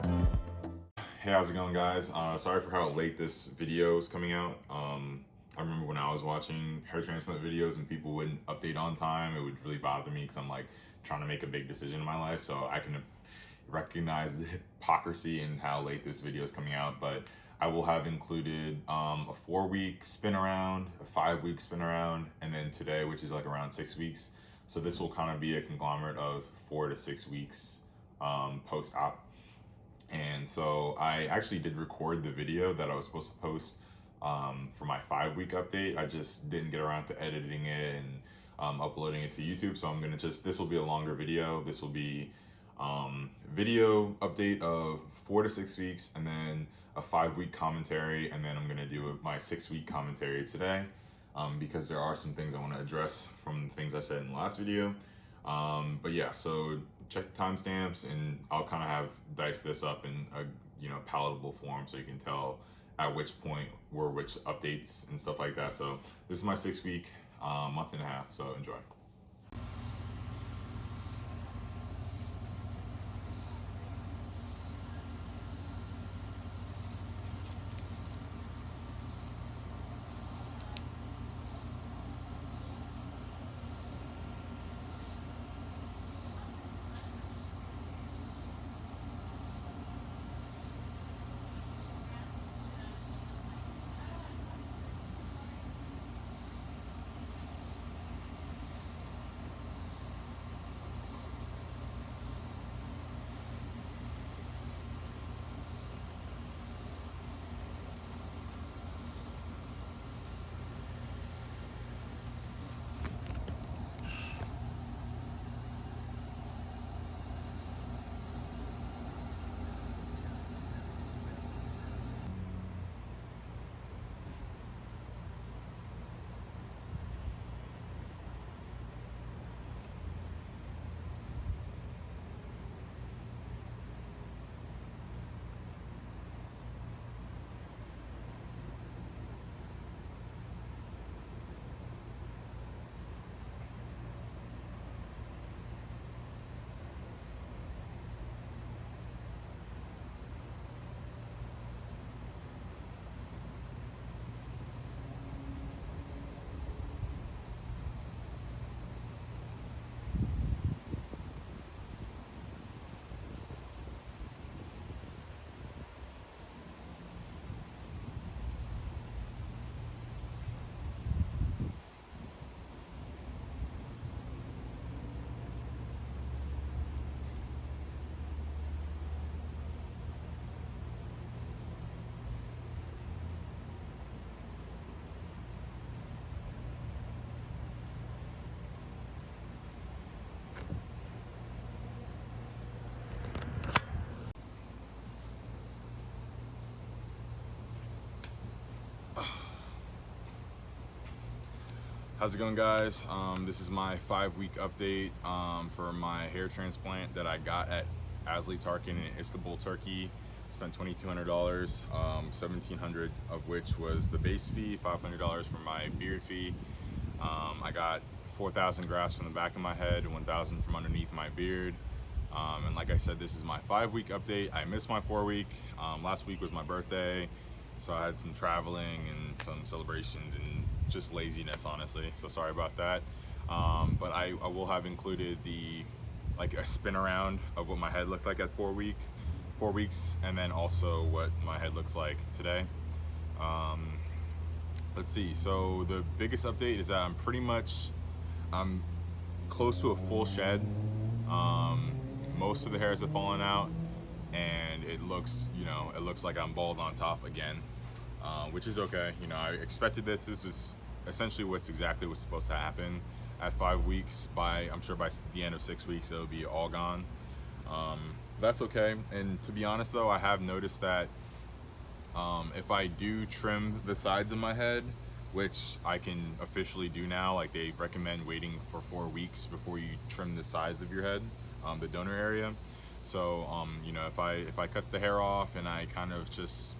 Hey, how's it going, guys? Sorry for how late this video is coming out. I remember when I was watching hair transplant videos and people wouldn't update on time, it would really bother me because I'm like trying to make a big decision in my life. So I can recognize the hypocrisy in how late this video is coming out. But I will have included a 4-week spin around, a 5-week spin around, and then today, which is like around 6 weeks. So this will kind of be a conglomerate of 4 to 6 weeks post-op. And so I actually did record the video that I was supposed to post for my 5-week update. I just didn't get around to editing it and uploading it to YouTube. So I'm gonna this will be a longer video. This will be video update of 4 to 6 weeks, and then a 5-week commentary, and then I'm gonna do my 6-week commentary today because there are some things I wanna address from the things I said in the last video. But yeah, so check the timestamps, and I'll kind of have diced this up in a palatable form so you can tell at which point were which updates and stuff like that. So this is my 6-week, month and a half. So enjoy. How's it going, guys? This is my 5-week update for my hair transplant that I got at Asli Tarcan in Istanbul, Turkey. Spent $2,200, $1,700 of which was the base fee, $500 for my beard fee. I got 4,000 grafts from the back of my head and 1,000 from underneath my beard. And like I said, this is my 5-week update. I missed my 4-week. Last week was my birthday, so I had some traveling and some celebrations and just laziness, honestly, so sorry about that. But I will have included a spin around of what my head looked like at 4 weeks, and then also what my head looks like today. Let's see, so the biggest update is that I'm close to a full shed. Most of the hairs have fallen out, and it looks like I'm bald on top again, which is okay. I expected this. This is essentially what's supposed to happen at 5 weeks. I'm sure by the end of 6 weeks it'll be all gone. That's okay. And to be honest though, I have noticed that if I do trim the sides of my head, which I can officially do now, like they recommend waiting for 4 weeks before you trim the sides of your head, the donor area. So if I cut the hair off and I kind of just,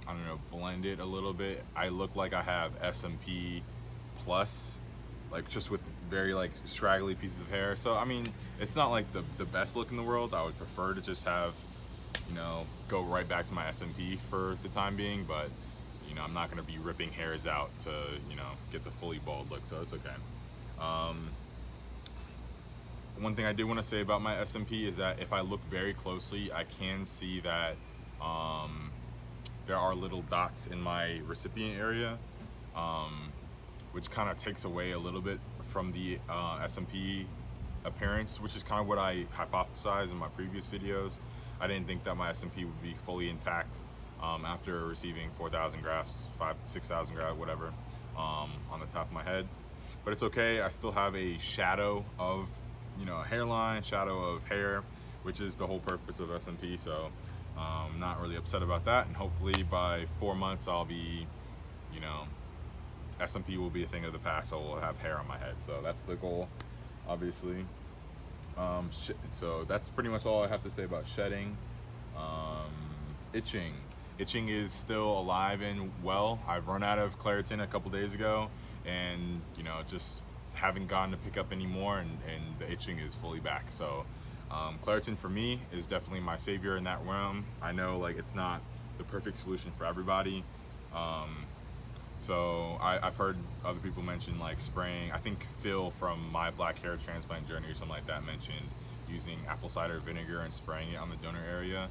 I don't know, blend it a little bit, I look like I have SMP plus, like just with very straggly pieces of hair. So I mean, it's not like the best look in the world. I would prefer to just have you know, go right back to my SMP for the time being, but you know, I'm not going to be ripping hairs out to, you know, get the fully bald look, so it's okay. One thing I did want to say about my SMP is that if I look very closely, I can see that there are little dots in my recipient area, which kind of takes away a little bit from the SMP appearance, which is kind of what I hypothesized in my previous videos. I didn't think that my SMP would be fully intact after receiving 4,000 grafts, 6,000 grafts, whatever, on the top of my head. But it's okay, I still have a shadow of, you know, a hairline, shadow of hair, which is the whole purpose of SMP, so I'm not really upset about that. And hopefully by 4 months I'll be, you know, SMP will be a thing of the past, so I'll have hair on my head. So that's the goal, obviously. So that's pretty much all I have to say about shedding. Itching. Itching is still alive and well. I've run out of Claritin a couple days ago, and you know, just haven't gotten to pick up any more, and the itching is fully back. So Claritin for me is definitely my savior in that realm. I know like it's not the perfect solution for everybody. So I've heard other people mention like spraying. I think Phil from My Black Hair Transplant Journey or something like that mentioned using apple cider vinegar and spraying it on the donor area.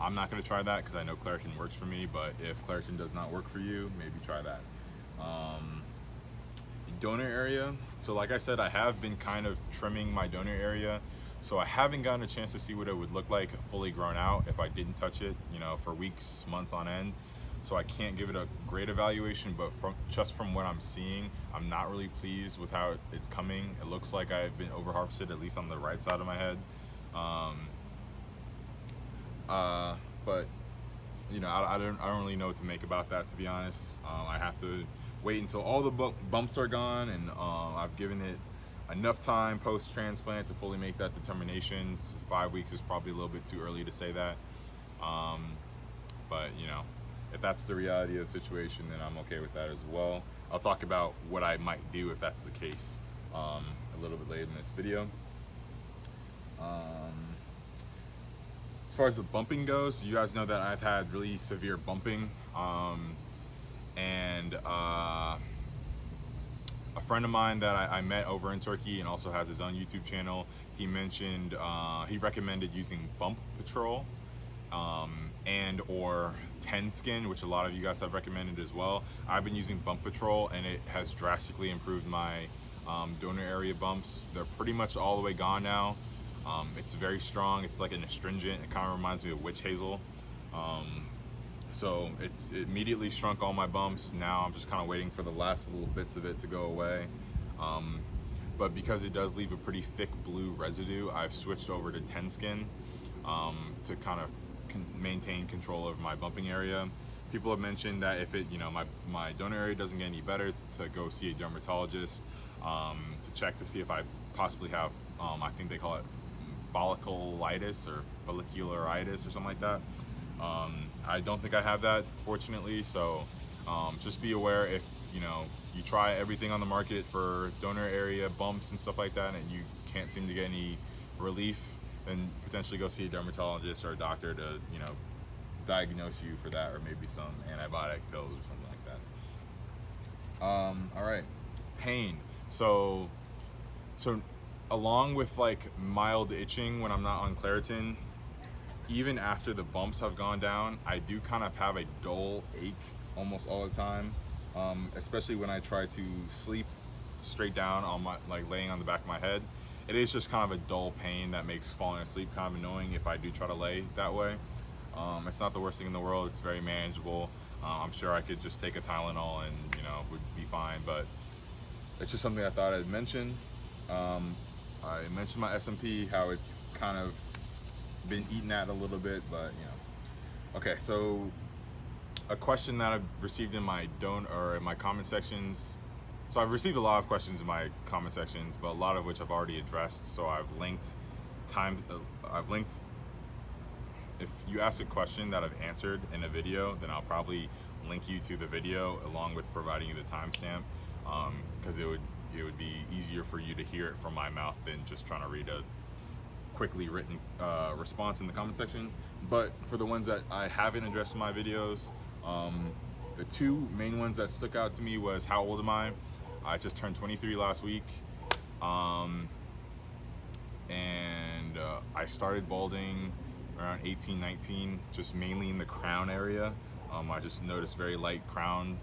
I'm not going to try that because I know Claritin works for me, but if Claritin does not work for you, maybe try that. Donor area, so like I said, I have been kind of trimming my donor area, so I haven't gotten a chance to see what it would look like fully grown out if I didn't touch it, you know, for weeks, months on end. So I can't give it a great evaluation, but just from what I'm seeing, I'm not really pleased with how it's coming. It looks like I've been over harvested, at least on the right side of my head. But you know, I don't really know what to make about that, to be honest. I have to wait until all the bumps are gone, and I've given it enough time post-transplant to fully make that determination. 5 weeks is probably a little bit too early to say that. But you know, if that's the reality of the situation, then I'm okay with that as well. I'll talk about what I might do if that's the case a little bit later in this video. As far as the bumping goes, you guys know that I've had really severe bumping, and a friend of mine that I met over in Turkey and also has his own YouTube channel, he mentioned, he recommended using Bump Patrol and or Ten Skin, which a lot of you guys have recommended as well. I've been using Bump Patrol, and it has drastically improved my donor area bumps. They're pretty much all the way gone now. It's very strong. It's like an astringent. It kind of reminds me of witch hazel. So it immediately shrunk all my bumps. Now I'm just kind of waiting for the last little bits of it to go away. But because it does leave a pretty thick blue residue, I've switched over to Ten Skin to kind of maintain control of my bumping area. People have mentioned that if it, you know, my donor area doesn't get any better, to go see a dermatologist to check to see if I possibly have, I think they call it folliculitis or follicularitis or something like that. I don't think I have that, fortunately. So just be aware, if you know, you try everything on the market for donor area bumps and stuff like that, and you can't seem to get any relief, then potentially go see a dermatologist or a doctor to, you know, diagnose you for that, or maybe some antibiotic pills or something like that. All right, pain. So along with like mild itching when I'm not on Claritin, even after the bumps have gone down, I do kind of have a dull ache almost all the time, especially when I try to sleep straight down on my, like laying on the back of my head. It is just kind of a dull pain that makes falling asleep kind of annoying if I do try to lay that way. It's not the worst thing in the world. It's very manageable. I'm sure I could just take a Tylenol and, you know, would be fine, but it's just something I thought I'd mention. I mentioned my SMP, how it's kind of been eaten at a little bit, but you know. Okay, so a question that I've received in my comment sections. So I've received a lot of questions in my comment sections, but a lot of which I've already addressed. So I've linked if you ask a question that I've answered in a video, then I'll probably link you to the video along with providing you the timestamp, because it would be easier for you to hear it from my mouth than just trying to read a quickly written response in the comment section. But for the ones that I haven't addressed in my videos, the two main ones that stuck out to me was how old am I? I just turned 23 last week, and I started balding around 18, 19, just mainly in the crown area. I just noticed very light crown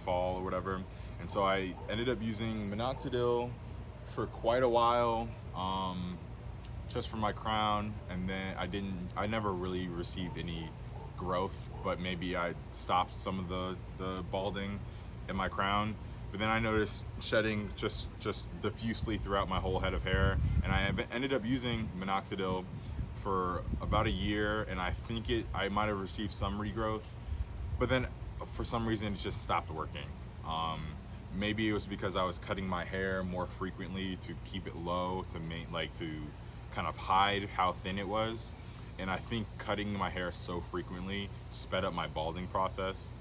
fall or whatever, and so I ended up using Minoxidil for quite a while, just for my crown, and then I never really received any growth, but maybe I stopped some of the balding in my crown. But then I noticed shedding just diffusely throughout my whole head of hair, and I ended up using Minoxidil for about a year, and I think I might have received some regrowth, but then for some reason it just stopped working. Maybe it was because I was cutting my hair more frequently to keep it low, to kind of hide how thin it was, and I think cutting my hair so frequently sped up my balding process,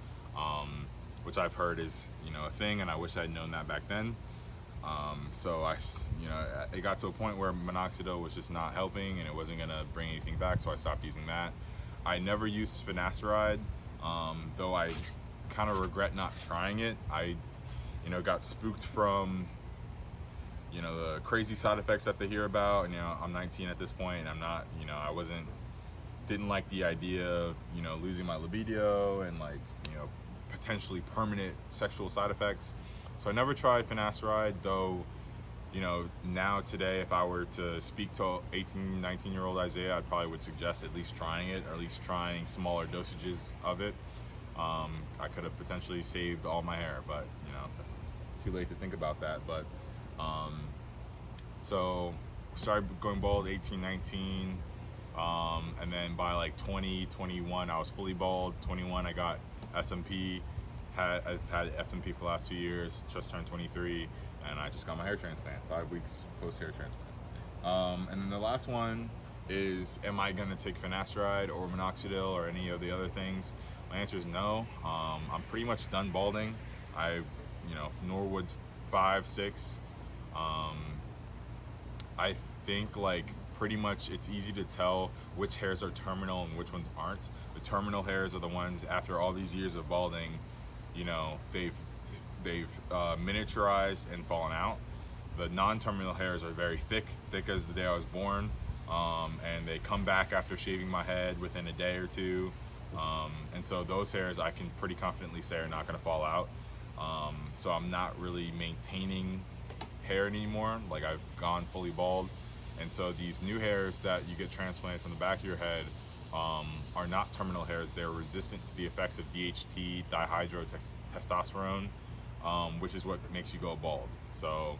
which I've heard is, you know, a thing, and I wish I'd known that back then. So it got to a point where Minoxidil was just not helping, and it wasn't gonna bring anything back, so I stopped using that. I never used Finasteride, though I kind of regret not trying it. I, got spooked from, the crazy side effects that they hear about, and, I'm 19 at this point, and I'm not, didn't like the idea of, losing my libido and potentially permanent sexual side effects. So I never tried Finasteride, though, now today, if I were to speak to 18, 19-year-old Isaiah, I probably would suggest at least trying it, or at least trying smaller dosages of it. I could have potentially saved all my hair, but, it's too late to think about that. But, so started going bald 18, 19, and then by 20, 21, I was fully bald. 21, I got SMP. I've had SMP for the last 2 years, just turned 23, and I just got my hair transplant, 5 weeks post hair transplant. And then the last one is, am I gonna take Finasteride or Minoxidil or any of the other things? My answer is no. I'm pretty much done balding. Norwood 5, 6. I think pretty much it's easy to tell which hairs are terminal and which ones aren't. The terminal hairs are the ones, after all these years of balding, they've miniaturized and fallen out. The non-terminal hairs are very thick as the day I was born, and they come back after shaving my head within a day or two, and so those hairs I can pretty confidently say are not going to fall out. So I'm not really maintaining hair anymore. I've gone fully bald, and so these new hairs that you get transplanted from the back of your head are not terminal hairs. They're resistant to the effects of DHT, dihydrotestosterone, which is what makes you go bald. So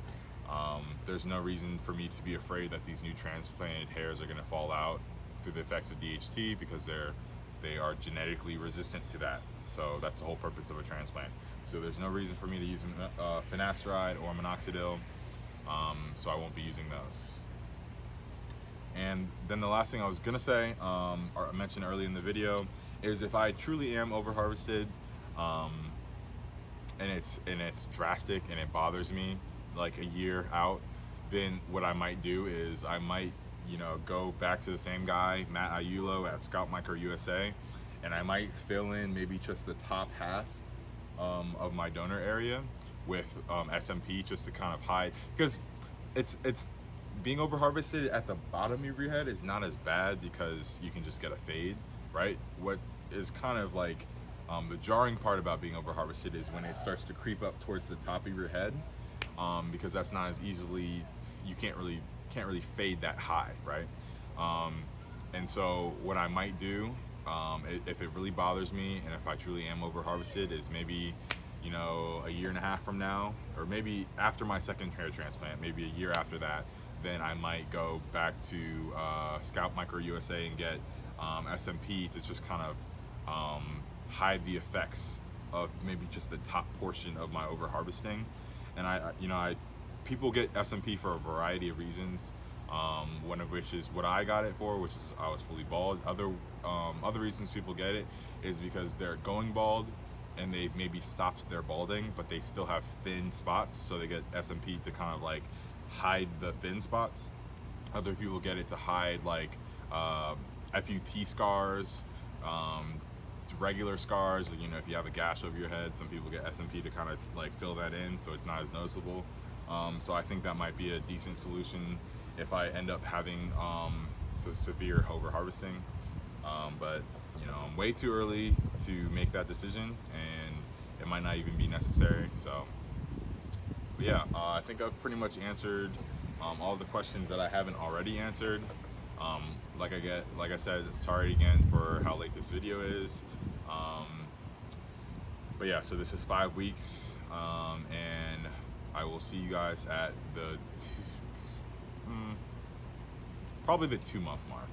there's no reason for me to be afraid that these new transplanted hairs are going to fall out through the effects of DHT, because they are genetically resistant to that. So that's the whole purpose of a transplant. So there's no reason for me to use Finasteride or Minoxidil, so I won't be using those. And then the last thing I was gonna say, or I mentioned earlier in the video, is if I truly am overharvested, and it's drastic and it bothers me a year out, then what I might do is I might, go back to the same guy, Matt Ayulo at Scalp Micro USA, and I might fill in maybe just the top half of my donor area with SMP, just to kind of hide, because it's being overharvested at the bottom of your head is not as bad, because you can just get a fade, right? What is kind of the jarring part about being overharvested is when it starts to creep up towards the top of your head, because that's not as easily, you can't really fade that high, right? And so what I might do, if it really bothers me and if I truly am overharvested, is maybe a year and a half from now, or maybe after my second hair transplant, maybe a year after that, then I might go back to Scalp Micro USA and get SMP to just kind of hide the effects of maybe just the top portion of my overharvesting. And people get SMP for a variety of reasons. One of which is what I got it for, which is I was fully bald. Other reasons people get it is because they're going bald and they've maybe stopped their balding, but they still have thin spots, so they get SMP to kind of hide the thin spots. Other people get it to hide like FUT scars, regular scars. You know, if you have a gash over your head, some people get SMP to kind of like fill that in so it's not as noticeable. So I think that might be a decent solution if I end up having severe overharvesting. But you know, I'm way too early to make that decision, and it might not even be necessary. So, but yeah, I think I've pretty much answered all the questions that I haven't already answered. Like I said, sorry again for how late this video is. But yeah, so this is 5 weeks, and I will see you guys at the probably the 2-month mark.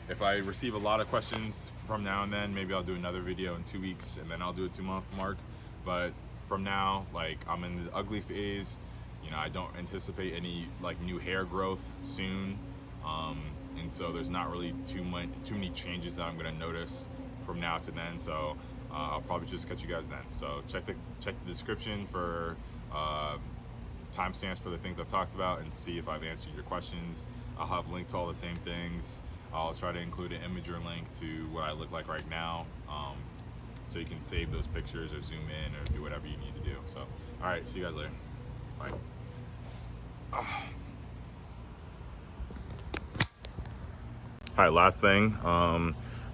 If I receive a lot of questions from now and then, maybe I'll do another video in 2 weeks, and then I'll do a 2-month mark. But from now, like, I'm in the ugly phase. You know, I don't anticipate any like new hair growth soon, and so there's not really too many changes that I'm gonna notice from now to then. So I'll probably just catch you guys then. So check the description for timestamps for the things I've talked about, and see if I've answered your questions. I'll have linked to all the same things. I'll try to include an image or link to what I look like right now, so you can save those pictures or zoom in or do whatever you need to do. So, all right, see you guys later. Bye. All right, last thing.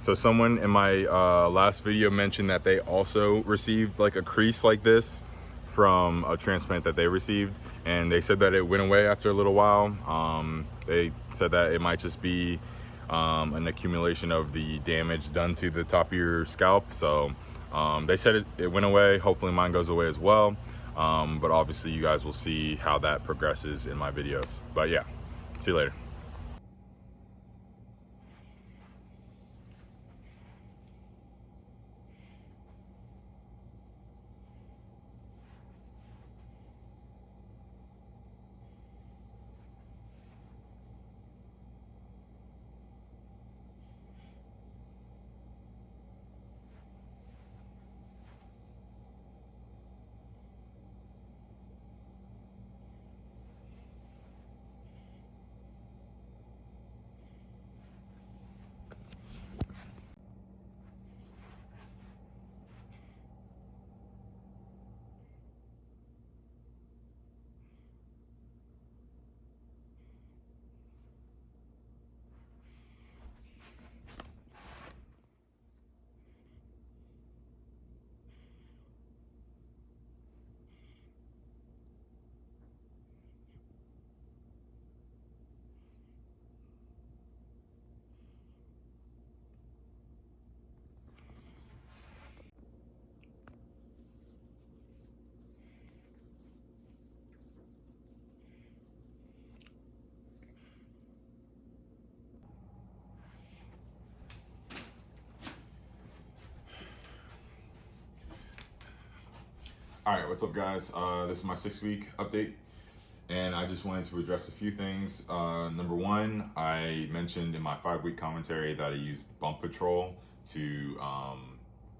So someone in my last video mentioned that they also received like a crease like this from a transplant that they received, and they said that it went away after a little while. They said that it might just be an accumulation of the damage done to the top of your scalp. So they said it went away. Hopefully mine goes away as well. But obviously you guys will see how that progresses in my videos. But yeah, see you later. All right, what's up guys? This is my 6-week update, and I just wanted to address a few things. Number one, I mentioned in my 5-week commentary that I used Bump Patrol to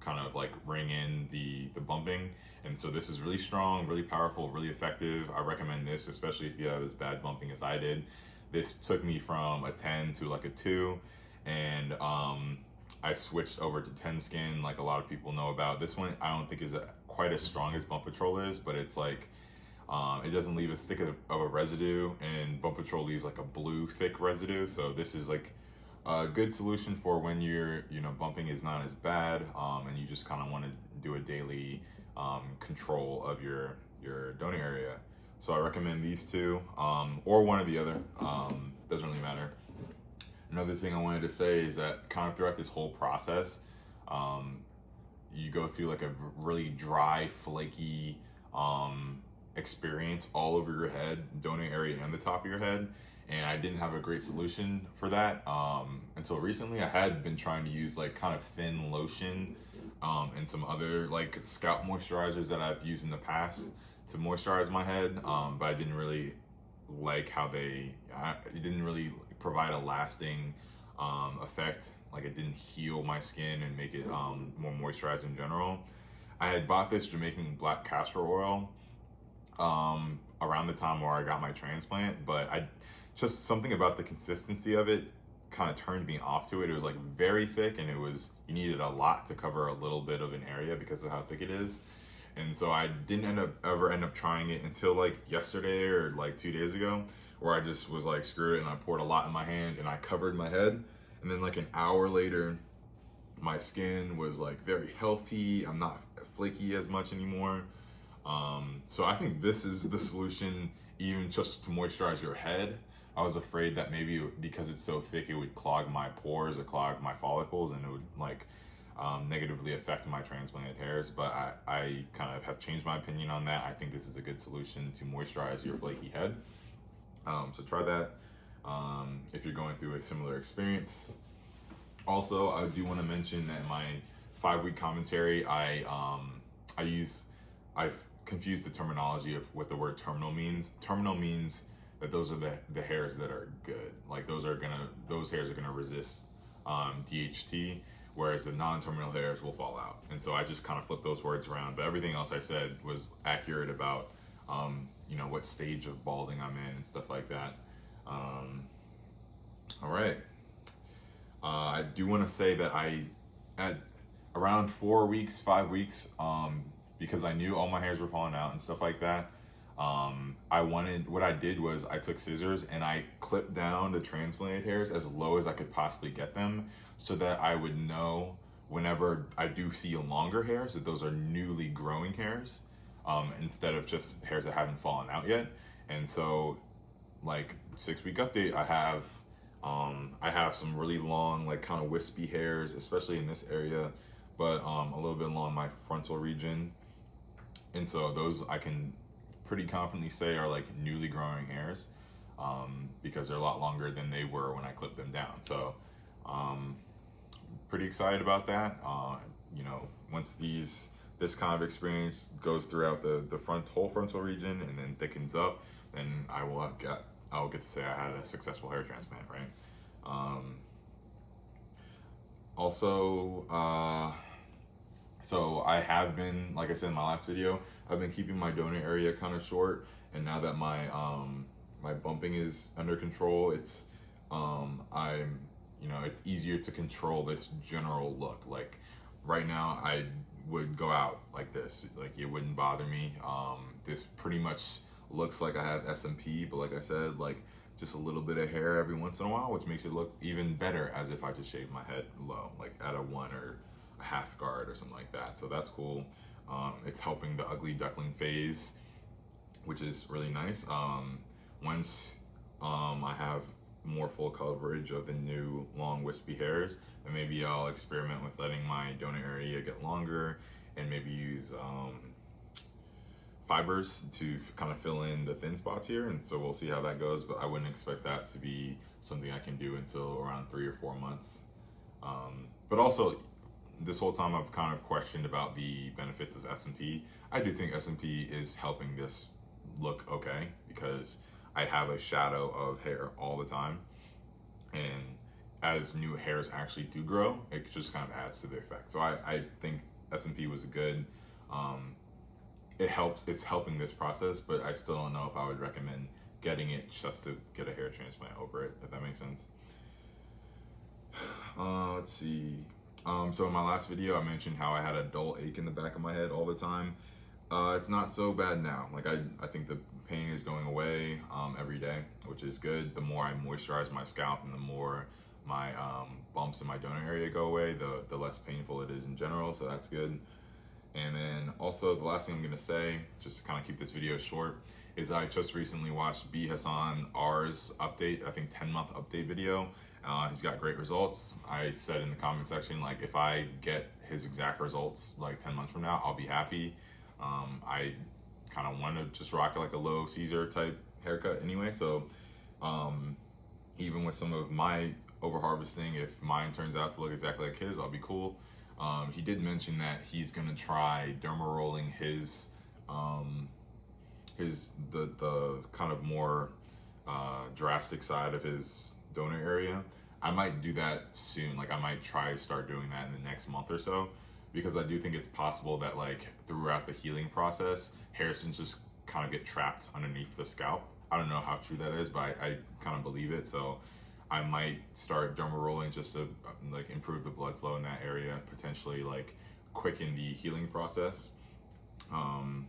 kind of like ring in the bumping. And so this is really strong, really powerful, really effective. I recommend this, especially if you have as bad bumping as I did. This took me from a 10 to like a 2, and I switched over to 10 skin like a lot of people know about. This one I don't think is quite as strong as Bump Patrol is, but it's like it doesn't leave as thick of a residue, and Bump Patrol leaves like a blue thick residue. So this is like a good solution for when your bumping is not as bad, and you just kind of want to do a daily control of your donor area. So I recommend these two, or one or the other, doesn't really matter. Another thing I wanted to say is that kind of throughout this whole process, you go through like a really dry, flaky experience all over your head, donor area and the top of your head. And I didn't have a great solution for that until recently. I had been trying to use like kind of thin lotion and some other like scalp moisturizers that I've used in the past to moisturize my head, but I didn't really like how it didn't really provide a lasting effect. Like it didn't heal my skin and make it more moisturized in general. I had bought this Jamaican black castor oil around the time where I got my transplant, but just something about the consistency of it kind of turned me off to it. It was like very thick, and you needed a lot to cover a little bit of an area because of how thick it is. And so I didn't ever end up trying it until like yesterday or like 2 days ago, where I just was like, screw it, and I poured a lot in my hand and I covered my head. And then like an hour later, my skin was like very healthy. I'm not flaky as much anymore. So I think this is the solution, even just to moisturize your head. I was afraid that maybe because it's so thick, it would clog my pores or clog my follicles, and it would like negatively affect my transplanted hairs. But I kind of have changed my opinion on that. I think this is a good solution to moisturize your flaky head. So try that if you're going through a similar experience. Also, I do want to mention that in my 5-week commentary, I've confused the terminology of what the word terminal means. Terminal means that those are the hairs that are good. Like those hairs are gonna resist DHT, whereas the non-terminal hairs will fall out. And so I just kind of flipped those words around, but everything else I said was accurate about what stage of balding I'm in and stuff like that. All right. I do want to say that at around 4 weeks, 5 weeks, because I knew all my hairs were falling out and stuff like that, what I did was I took scissors and I clipped down the transplanted hairs as low as I could possibly get them, so that I would know whenever I do see longer hairs that those are newly growing hairs, instead of just hairs that haven't fallen out yet. And so, like, 6-week update, I have some really long, like kind of wispy hairs, especially in this area, but a little bit along my frontal region. And so those I can pretty confidently say are like newly growing hairs, because they're a lot longer than they were when I clipped them down. So pretty excited about that. Once this kind of experience goes throughout the whole frontal region and then thickens up, then I'll get to say I had a successful hair transplant, right? So I have been, like I said in my last video, I've been keeping my donor area kind of short, and now that my bumping is under control, it's it's easier to control this general look. Like right now, I would go out like this, like it wouldn't bother me. This pretty much looks like I have SMP, but like I said, like just a little bit of hair every once in a while, which makes it look even better as if I just shaved my head low, like at a 1 or a half guard or something like that. So that's cool. It's helping the ugly duckling phase, which is really nice. Once I have more full coverage of the new long wispy hairs, then maybe I'll experiment with letting my donor area get longer and maybe use fibers to kind of fill in the thin spots here. And so we'll see how that goes, but I wouldn't expect that to be something I can do until around 3 or 4 months. But also, this whole time I've kind of questioned about the benefits of SMP. I do think SMP is helping this look okay, because I have a shadow of hair all the time, and as new hairs actually do grow, it just kind of adds to the effect. So I think SMP was good. It's helping this process, but I still don't know if I would recommend getting it just to get a hair transplant over it, if that makes sense. Let's see. So in my last video, I mentioned how I had a dull ache in the back of my head all the time. It's not so bad now. Like I think the pain is going away every day, which is good. The more I moisturize my scalp and the more my bumps in my donor area go away, the less painful it is in general, so that's good. And then also the last thing I'm gonna say, just to kind of keep this video short, is I just recently watched BHassan R's update, I think 10-month update video. He's got great results. I said in the comment section, like, if I get his exact results like 10 months from now, I'll be happy. I kind of want to just rock like a low Caesar type haircut anyway, so even with some of my overharvesting, if mine turns out to look exactly like his, I'll be cool. He did mention that he's gonna try Derma Rolling the kind of more drastic side of his donor area. I might do that soon. Like I might try to start doing that in the next month or so, because I do think it's possible that like throughout the healing process, hairs can just kind of get trapped underneath the scalp. I don't know how true that is, but I kind of believe it. So I might start derma rolling just to like improve the blood flow in that area, potentially like quicken the healing process. And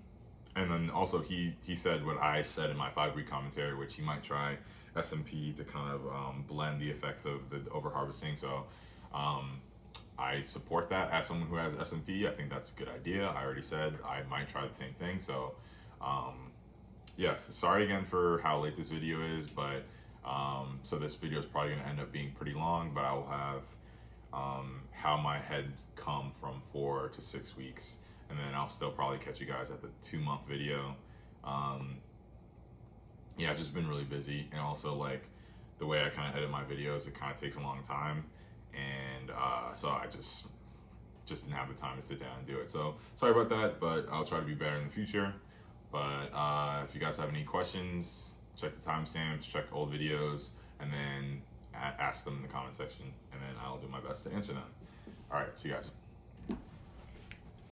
then also he said what I said in my 5-week commentary, which he might try SMP to kind of blend the effects of the overharvesting. So I support that as someone who has SMP. I think that's a good idea. I already said I might try the same thing. So yes, sorry again for how late this video is, but so this video is probably going to end up being pretty long, but I will have how my heads come from 4 to 6 weeks, and then I'll still probably catch you guys at the 2-month video. Yeah, I've just been really busy, and also like the way I kind of edit my videos, it kind of takes a long time, and so I just didn't have the time to sit down and do it. So sorry about that, but I'll try to be better in the future. But if you guys have any questions, check the timestamps, check old videos, and then ask them in the comment section, and then I'll do my best to answer them. All right, see you guys.